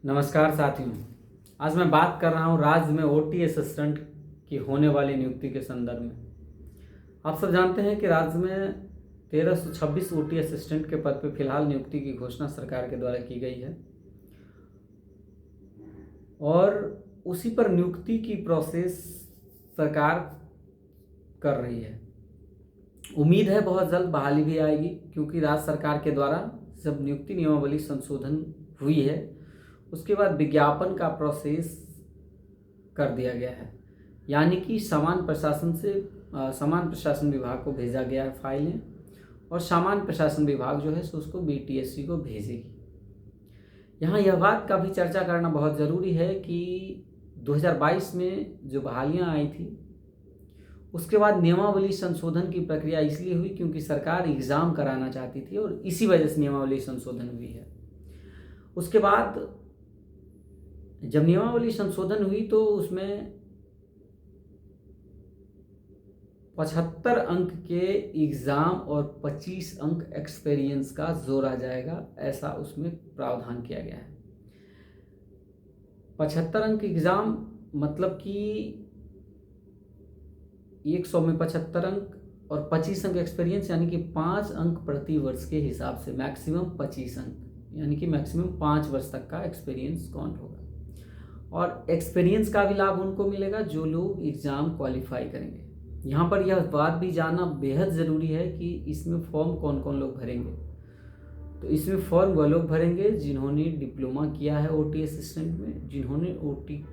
नमस्कार साथियों। आज मैं बात कर रहा हूँ राज्य में ओटी असिस्टेंट की होने वाली नियुक्ति के संदर्भ में। आप सब जानते हैं कि राज्य में 1326 ओटी असिस्टेंट के पद पर फिलहाल नियुक्ति की घोषणा सरकार के द्वारा की गई है और उसी पर नियुक्ति की प्रोसेस सरकार कर रही है। उम्मीद है बहुत जल्द बहाली भी आएगी, क्योंकि राज्य सरकार के द्वारा जब नियुक्ति नियमावली संशोधन हुई है उसके बाद विज्ञापन का प्रोसेस कर दिया गया है, यानी कि सामान्य प्रशासन विभाग को भेजा गया है फाइलें, और सामान्य प्रशासन विभाग जो है सो उसको बीटीएससी को भेजेगी। यहाँ यह बात का भी चर्चा करना बहुत ज़रूरी है कि 2022 में जो बहालियाँ आई थी उसके बाद नियमावली संशोधन की प्रक्रिया इसलिए हुई क्योंकि सरकार एग्ज़ाम कराना चाहती थी और इसी वजह से नियमावली संशोधन हुई है। उसके बाद जब नियमावली संशोधन हुई तो उसमें 75 अंक के एग्ज़ाम और 25 अंक एक्सपीरियंस का जोड़ा जाएगा, ऐसा उसमें प्रावधान किया गया है। 75 अंक एग्ज़ाम मतलब कि 100 में 75 अंक और 25 अंक एक्सपीरियंस, यानी कि 5 अंक प्रति वर्ष के हिसाब से मैक्सिमम 25 अंक, यानी कि मैक्सिमम 5 वर्ष तक का एक्सपीरियंस काउंट होगा। और एक्सपीरियंस का भी लाभ उनको मिलेगा जो लोग एग्ज़ाम क्वालिफाई करेंगे। यहाँ पर यह बात भी जानना बेहद ज़रूरी है कि इसमें फॉर्म कौन कौन लोग भरेंगे। तो इसमें फॉर्म वह लोग भरेंगे जिन्होंने डिप्लोमा किया है ओटी असिस्टेंट में, जिन्होंने ओटी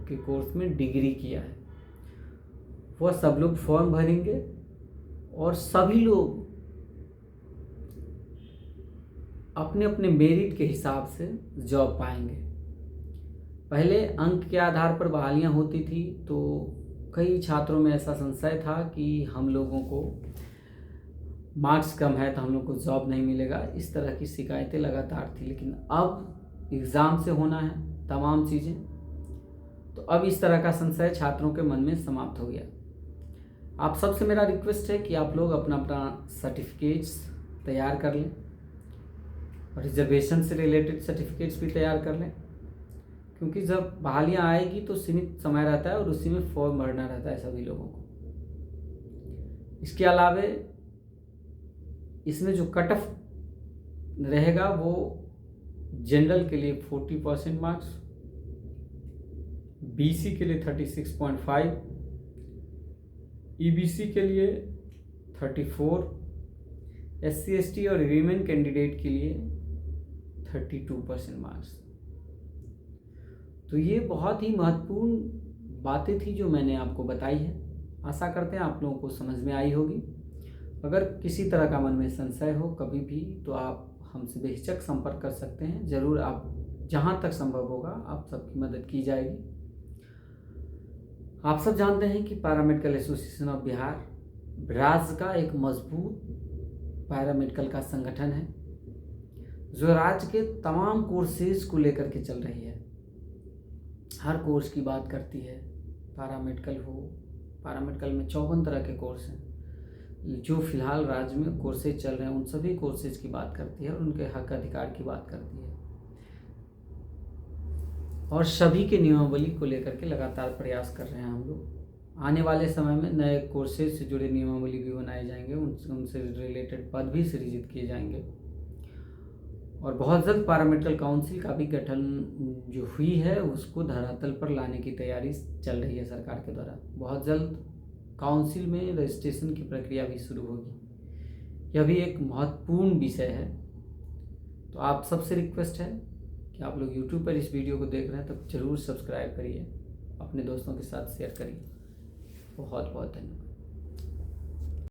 के कोर्स में डिग्री किया है, वह सब लोग फॉर्म भरेंगे और सभी लोग अपने अपने मेरिट के हिसाब से जॉब पाएंगे। पहले अंक के आधार पर बहालियां होती थी, तो कई छात्रों में ऐसा संशय था कि हम लोगों को मार्क्स कम है तो हम लोग को जॉब नहीं मिलेगा, इस तरह की शिकायतें लगातार थी। लेकिन अब एग्ज़ाम से होना है तमाम चीज़ें, तो अब इस तरह का संशय छात्रों के मन में समाप्त हो गया। आप सबसे मेरा रिक्वेस्ट है कि आप लोग अपना अपना सर्टिफिकेट्स तैयार कर लें, रिजर्वेशन से रिलेटेड सर्टिफिकेट्स भी तैयार कर लें, क्योंकि जब बहालियाँ आएगी तो सीमित समय रहता है और उसी में फॉर्म भरना रहता है सभी लोगों को। इसके अलावे इसमें जो कट ऑफ रहेगा वो जनरल के लिए 40% मार्क्स, बीसी के लिए 36.5, ईबीसी के लिए 34, एससी एसटी और वीमेन कैंडिडेट के लिए 32% मार्क्स। तो ये बहुत ही महत्वपूर्ण बातें थी जो मैंने आपको बताई है। आशा करते हैं आप लोगों को समझ में आई होगी। अगर किसी तरह का मन में संशय हो कभी भी तो आप हमसे बेहिचक संपर्क कर सकते हैं। ज़रूर आप जहाँ तक संभव होगा आप सबकी मदद की जाएगी। आप सब जानते हैं कि पैरामेडिकल एसोसिएशन ऑफ बिहार राज्य का एक मजबूत पैरामेडिकल का संगठन है जो राज्य के तमाम कोर्सेज को लेकर के चल रही है। हर कोर्स की बात करती है। पैरामेडिकल में 54 तरह के कोर्स हैं जो फिलहाल राज्य में कोर्सेज चल रहे हैं, उन सभी कोर्सेज की बात करती है और उनके हक अधिकार की बात करती है, और सभी के नियमावली को लेकर के लगातार प्रयास कर रहे हैं हम लोग। आने वाले समय में नए कोर्सेज से जुड़े नियमावली भी बनाए जाएंगे, उनसे रिलेटेड पद भी सृजित किए जाएंगे, और बहुत जल्द पैरामेडिकल काउंसिल का भी गठन जो हुई है उसको धरातल पर लाने की तैयारी चल रही है सरकार के द्वारा। बहुत जल्द काउंसिल में रजिस्ट्रेशन की प्रक्रिया भी शुरू होगी। यह भी एक महत्वपूर्ण विषय है। तो आप सबसे रिक्वेस्ट है कि आप लोग YouTube पर इस वीडियो को देख रहे हैं तब जरूर सब्सक्राइब करिए, अपने दोस्तों के साथ शेयर करिए। बहुत बहुत धन्यवाद।